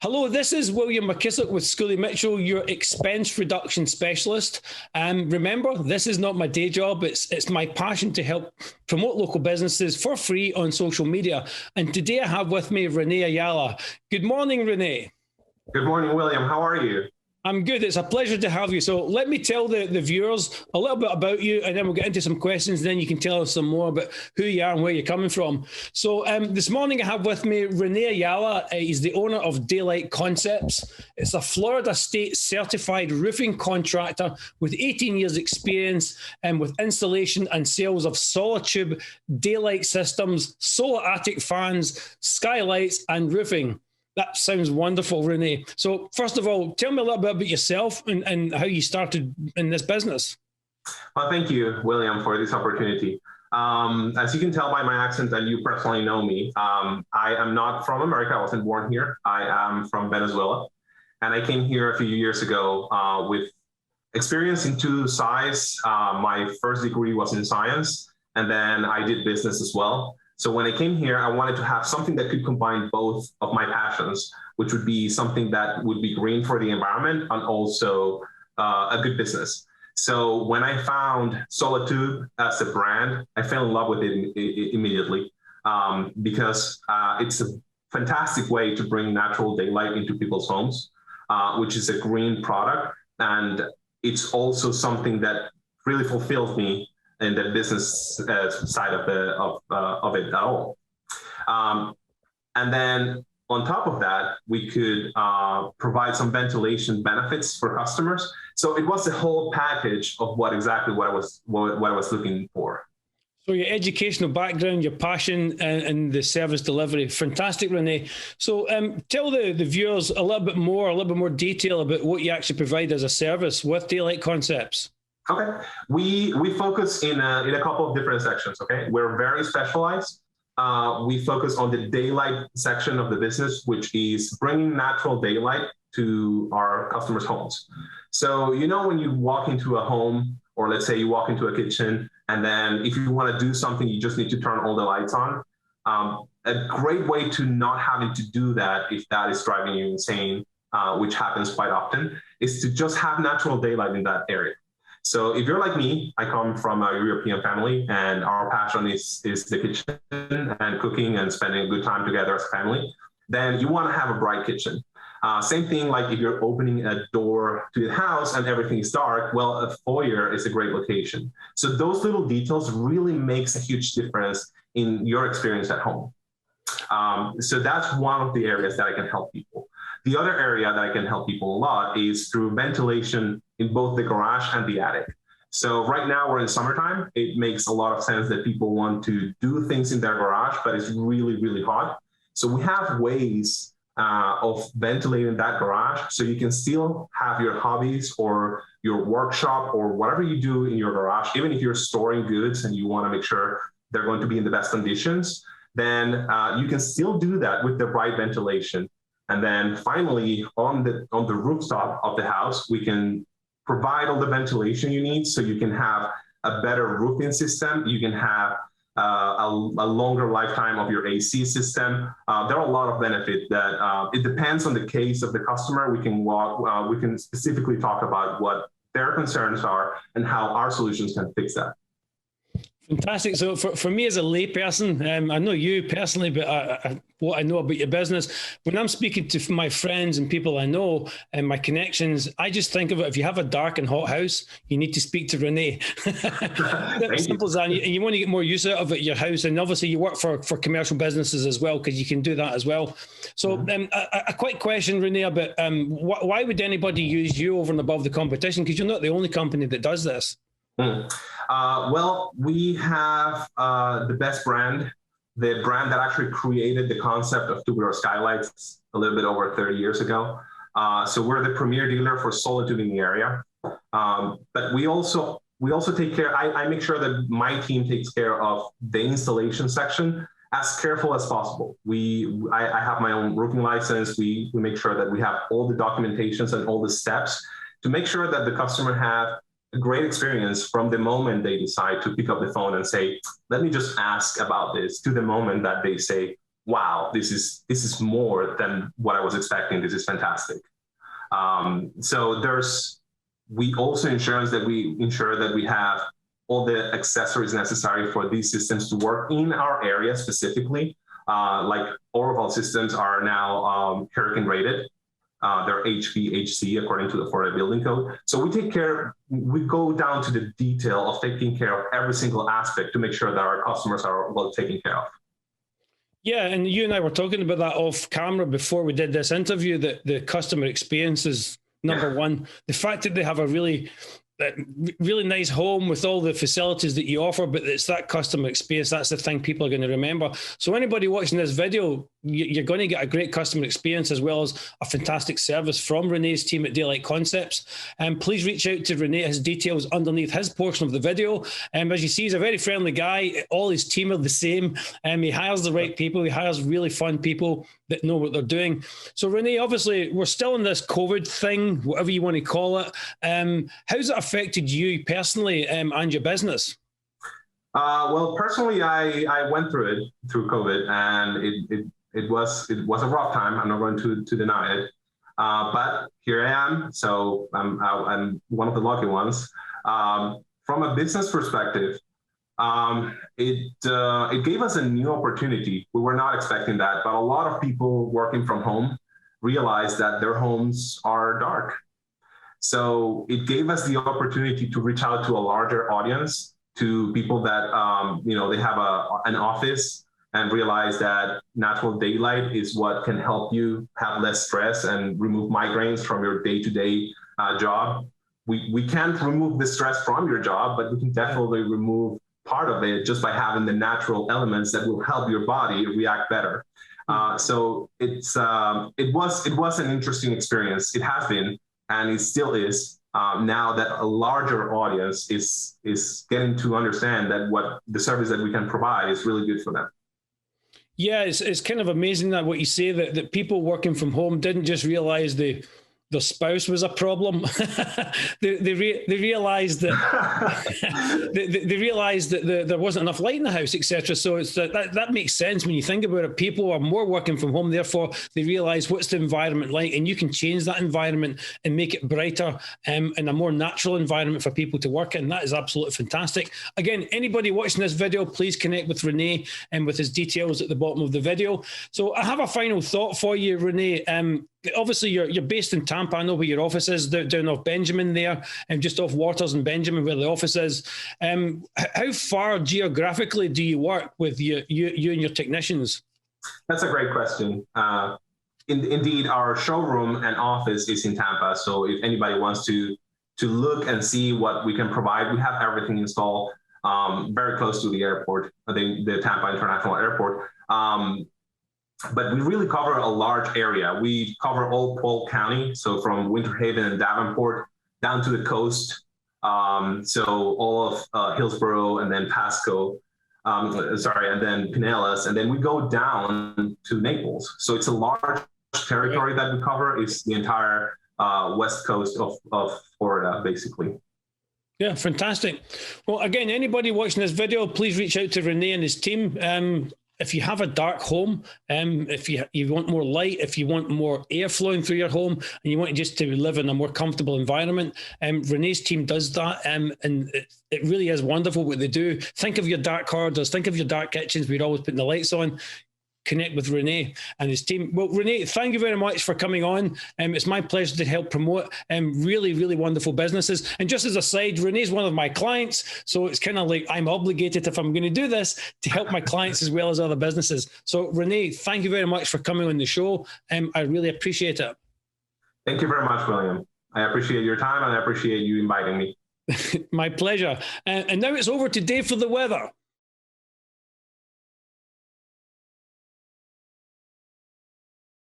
Hello, this is William McKissock with Schooley Mitchell, your expense reduction specialist. Remember, this is not my day job. It's my passion to help promote local businesses for free on social media. And today I have with me René Ayala. Good morning, René. Good morning, William. How are you? I'm good. It's a pleasure to have you. So let me tell the viewers a little bit about you, and then we'll get into some questions. And then you can tell us some more about who you are and where you're coming from. So this morning I have with me René Ayala. He's the owner of Daylight Concepts. It's a Florida state certified roofing contractor with 18 years experience and with installation and sales of Solatube daylight systems, solar attic fans, skylights, and roofing. That sounds wonderful, René. So first of all, tell me a little bit about yourself and how you started in this business. Well, thank you, William, for this opportunity. As you can tell by my accent, and you personally know me, I am not from America. I wasn't born here. I am from Venezuela. And I came here a few years ago with experience in two sides. My first degree was in science, and then I did business as well. So when I came here, I wanted to have something that could combine both of my passions, which would be something that would be green for the environment and also a good business. So when I found Solatube as a brand, I fell in love with it immediately because it's a fantastic way to bring natural daylight into people's homes, which is a green product. And it's also something that really fulfills me in the business side of it at all. And then on top of that, we could provide some ventilation benefits for customers. So it was a whole package of what I was looking for. So your educational background, your passion, and the service delivery, fantastic, René. So tell the viewers a little bit more detail about what you actually provide as a service with Daylight Concepts. Okay, we focus in a couple of different sections. Okay, we're very specialized. We focus on the daylight section of the business, which is bringing natural daylight to our customers' homes. So when you walk into a home, or let's say you walk into a kitchen, and then if you want to do something, you just need to turn all the lights on. A great way to not having to do that, if that is driving you insane, which happens quite often, is to just have natural daylight in that area. So if you're like me, I come from a European family, and our passion is the kitchen and cooking and spending a good time together as a family, then you want to have a bright kitchen. Same thing like if you're opening a door to the house and everything is dark, well, a foyer is a great location. So those little details really makes a huge difference in your experience at home. So that's one of the areas that I can help people. The other area that I can help people a lot is through ventilation in both the garage and the attic. So right now we're in summertime. It makes a lot of sense that people want to do things in their garage, but it's really, really hot. So we have ways of ventilating that garage so you can still have your hobbies or your workshop or whatever you do in your garage, even if you're storing goods and you want to make sure they're going to be in the best conditions, then you can still do that with the bright ventilation. And then finally, on the rooftop of the house, we can provide all the ventilation you need so you can have a better roofing system. You can have a longer lifetime of your AC system. There are a lot of benefits that it depends on the case of the customer. We can specifically talk about what their concerns are and how our solutions can fix that. Fantastic. So for me as a layperson, I know you personally, but what I know about your business, when I'm speaking to my friends and people I know and my connections, I just think of it, if you have a dark and hot house, you need to speak to René. Simple as that. And you want to get more use out of it, your house. And obviously you work for commercial businesses as well, because you can do that as well. So a quick question, René, about why would anybody use you over and above the competition? Because you're not the only company that does this. Well, we have the best brand, the brand that actually created the concept of tubular skylights a little bit over 30 years ago. So we're the premier dealer for Solatube in the area. But we also take care, I make sure that my team takes care of the installation section as careful as possible. I have my own roofing license. We make sure that we have all the documentations and all the steps to make sure that the customer have a great experience from the moment they decide to pick up the phone and say, let me just ask about this, to the moment that they say, wow, this is more than what I was expecting. This is fantastic. We also ensure that we have all the accessories necessary for these systems to work in our area specifically. Like all of our systems are now hurricane rated. They're HVAC according to the Florida Building Code. So we go down to the detail of taking care of every single aspect to make sure that our customers are well taken care of. Yeah, and you and I were talking about that off camera before we did this interview, that the customer experience is number one. The fact that they have a really nice home with all the facilities that you offer, but it's that customer experience, that's the thing people are going to remember. So anybody watching this video, you're going to get a great customer experience as well as a fantastic service from René's team at Daylight Concepts. And please reach out to René. His details underneath his portion of the video. As you see, he's a very friendly guy. All his team are the same. He hires the right people. He hires really fun people that know what they're doing. So René, obviously, we're still in this COVID thing, whatever you want to call it. How's it affected you personally and your business? Well, personally, I went through COVID, and it was a rough time. I'm not going to deny it, but here I am. So I'm one of the lucky ones. From a business perspective, it gave us a new opportunity. We were not expecting that, but a lot of people working from home realized that their homes are dark. So it gave us the opportunity to reach out to a larger audience, to people that they have an office and realize that natural daylight is what can help you have less stress and remove migraines from your day-to-day job. We can't remove the stress from your job, but we can definitely remove part of it just by having the natural elements that will help your body react better. So it was an interesting experience. It has been, and it still is. Now that a larger audience is getting to understand that what the service that we can provide is really good for them. Yeah, it's kind of amazing that what you say, that people working from home didn't just realize their spouse was a problem. they realized that they realized that there wasn't enough light in the house, etc. So it's that makes sense when you think about it. People are more working from home, therefore they realize what's the environment like, and you can change that environment and make it brighter and a more natural environment for people to work in. That is absolutely fantastic. Again, anybody watching this video, please connect with René and with his details at the bottom of the video. So I have a final thought for you, René. Obviously, you're based in Tampa. I know where your office is, down off Benjamin there, and just off Waters and Benjamin where the office is. How far geographically do you work with you and your technicians? That's a great question. Indeed, our showroom and office is in Tampa. So if anybody wants to look and see what we can provide, we have everything installed very close to the airport, the Tampa International Airport. But we really cover a large area. We cover all Polk County, so from Winter Haven and Davenport down to the coast. So all of Hillsborough and then Pasco, and then Pinellas, and then we go down to Naples. So it's a large territory that we cover. It's the entire west coast of Florida, basically. Yeah, fantastic. Well, again, anybody watching this video, please reach out to René and his team. If you have a dark home, if you want more light, if you want more air flowing through your home, and you want just to live in a more comfortable environment, René's team does that, and it really is wonderful what they do. Think of your dark corridors, think of your dark kitchens. We're always putting the lights on. Connect with René and his team. Well, René, thank you very much for coming on. It's my pleasure to help promote really, really wonderful businesses. And just as a side, René's one of my clients, so it's kind of like I'm obligated, if I'm going to do this, to help my clients as well as other businesses. So René, thank you very much for coming on the show. I really appreciate it. Thank you very much, William. I appreciate your time and I appreciate you inviting me. My pleasure. And now it's over to Dave for the weather.